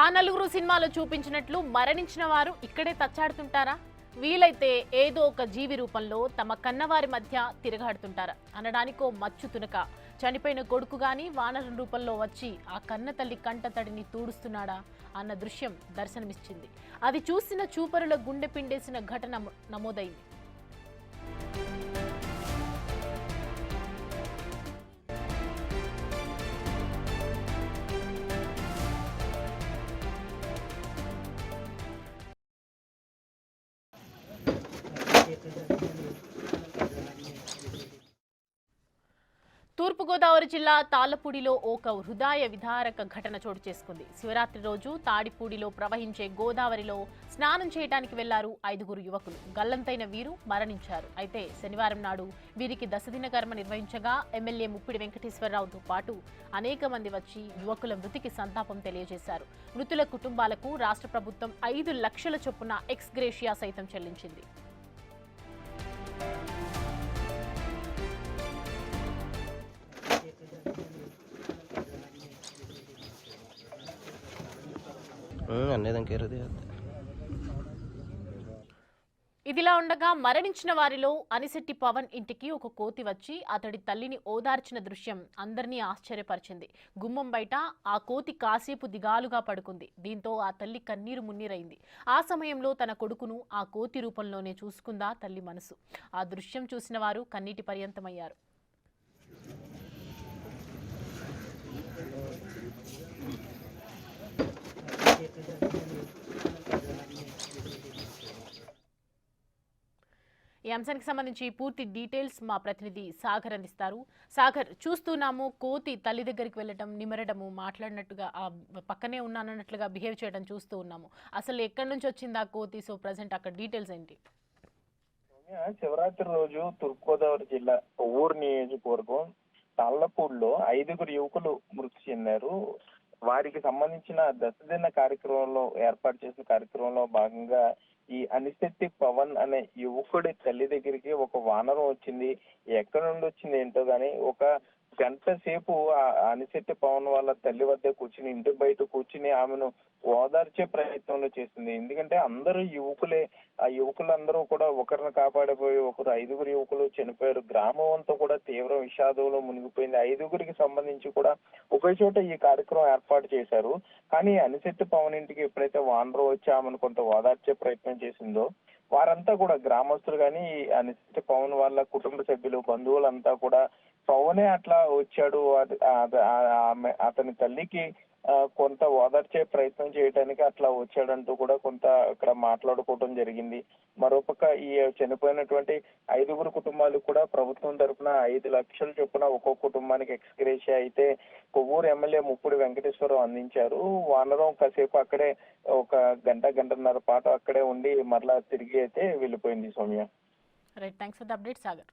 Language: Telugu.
ఆ నలుగురు సినిమాలో చూపించినట్లు మరణించిన వారు ఇక్కడే తచ్చాడుతుంటారా? వీలైతే ఏదో ఒక జీవి రూపంలో తమ కన్నవారి మధ్య తిరగాడుతుంటారా అనడానికో మచ్చు తునక. చనిపోయిన కొడుకు గాని వానరం రూపంలో వచ్చి ఆ కన్న తల్లి కంట తడిని తూడుస్తున్నాడా అన్న దృశ్యం దర్శనమిచ్చింది. అది చూసిన చూపరుల గుండె పిండేసిన ఘటన నమోదైంది. తూర్పుగోదావరి జిల్లా తాళ్లపూడిలో ఒక హృదయ విదారక ఘటన చోటు చేసుకుంది. శివరాత్రి రోజు తాడిపూడిలో ప్రవహించే గోదావరిలో స్నానం చేయడానికి వెళ్లారు 5 యువకులు. గల్లంతైన వీరు మరణించారు. అయితే శనివారం నాడు వీరికి దశదిన కర్మ నిర్వహించగా ఎమ్మెల్యే ముప్పిడి వెంకటేశ్వరరావుతో పాటు అనేక మంది వచ్చి యువకుల మృతికి సంతాపం తెలియజేశారు. మృతుల కుటుంబాలకు రాష్ట్ర ప్రభుత్వం 5 లక్షల చొప్పున ఎక్స్ గ్రేషియా సైతం చెల్లించింది. ఇదిలా ఉండగా మరణించిన వారిలో అనిశెట్టి పవన్ ఇంటికి ఒక కోతి వచ్చి అతడి తల్లిని ఓదార్చిన దృశ్యం అందరినీ ఆశ్చర్యపరిచింది. గుమ్మం బయట ఆ కోతి కాసేపు దిగాలుగా పడుకుంది. దీంతో ఆ తల్లి కన్నీరు మున్నీరైంది. ఆ సమయంలో తన కొడుకును ఆ కోతి రూపంలోనే చూసుకుందా తల్లి మనసు. ఆ దృశ్యం చూసిన వారు కన్నీటి పర్యంతమయ్యారు. ఈ అంశానికి సంబంధించి పూర్తి డీటెయిల్స్ మా ప్రతినిధి సాగర్ అందిస్తారు. సాగర్, చూస్తున్నాము కోతి తల్లి దగ్గరికి వెళ్ళటం, నిమరడము, మాట్లాడినట్టుగా పక్కనే ఉన్నానన్నట్లుగా బిహేవ్ చేయడం చూస్తూ ఉన్నాము. అసలు ఎక్కడి నుంచి వచ్చింది ఆ కోతి? సో ప్రజెంట్ అక్కడ డీటెయిల్స్ ఏంటి? శివరాత్రి రోజు తూర్పుగోదావరి జిల్లా కొవ్వూరు నియోజకవర్గం తాళ్లపూడిలో 5 యువకులు మృతి చెందారు. వారికి సంబంధించిన దశదిన కార్యక్రమంలో ఏర్పాటు చేసిన కార్యక్రమంలో భాగంగా ఈ అనిశెట్టి పవన్ అనే యువకుడి తల్లి దగ్గరికి ఒక వానరం వచ్చింది. ఎక్కడి నుండి వచ్చింది ఏంటో గాని ఒక గంట సేపు ఆ అనిశెట్టి పవన్ వాళ్ళ తల్లి వద్ద కూర్చుని, ఇంటి బయట కూర్చుని ఆమెను ఓదార్చే ప్రయత్నంలో చేసింది. ఎందుకంటే అందరూ యువకులే. ఆ యువకులందరూ కూడా ఒకరిని కాపాడిపోయి 5 యువకులు చనిపోయారు. గ్రామం అంతా కూడా తీవ్ర విషాదంలో మునిగిపోయింది. 5 సంబంధించి కూడా ఒకే చోట ఈ కార్యక్రమం ఏర్పాటు చేశారు. కానీ అనిశెట్టి పవన్ ఇంటికి ఎప్పుడైతే వానరం వచ్చి ఆమెను కొంత ఓదార్చే ప్రయత్నం చేసిందో, వారంతా కూడా గ్రామస్తులు కానీ అనిశెట్టి పవన్ వాళ్ళ కుటుంబ సభ్యులు, బంధువులంతా కూడా పవనే అట్లా వచ్చాడు, అతని తల్లికి కొంత ఓదార్చే ప్రయత్నం చేయడానికి అట్లా వచ్చాడంటూ కూడా కొంత ఇక్కడ మాట్లాడుకోవడం జరిగింది. మరోపక్క ఈ చనిపోయినటువంటి 5 కుటుంబాలు కూడా ప్రభుత్వం తరఫున 5 లక్షల చొప్పున ఒక్కొక్క కుటుంబానికి ఎక్స్ గ్రేషియా అయితే కొవ్వూరు ఎమ్మెల్యే ముప్పిడి వెంకటేశ్వరరావు అందించారు. వానరం కాసేపు అక్కడే ఒక గంటన్నర పాటు అక్కడే ఉండి మరలా తిరిగి అయితే వెళ్ళిపోయింది. Soumya. Right, thanks for the update Sagar.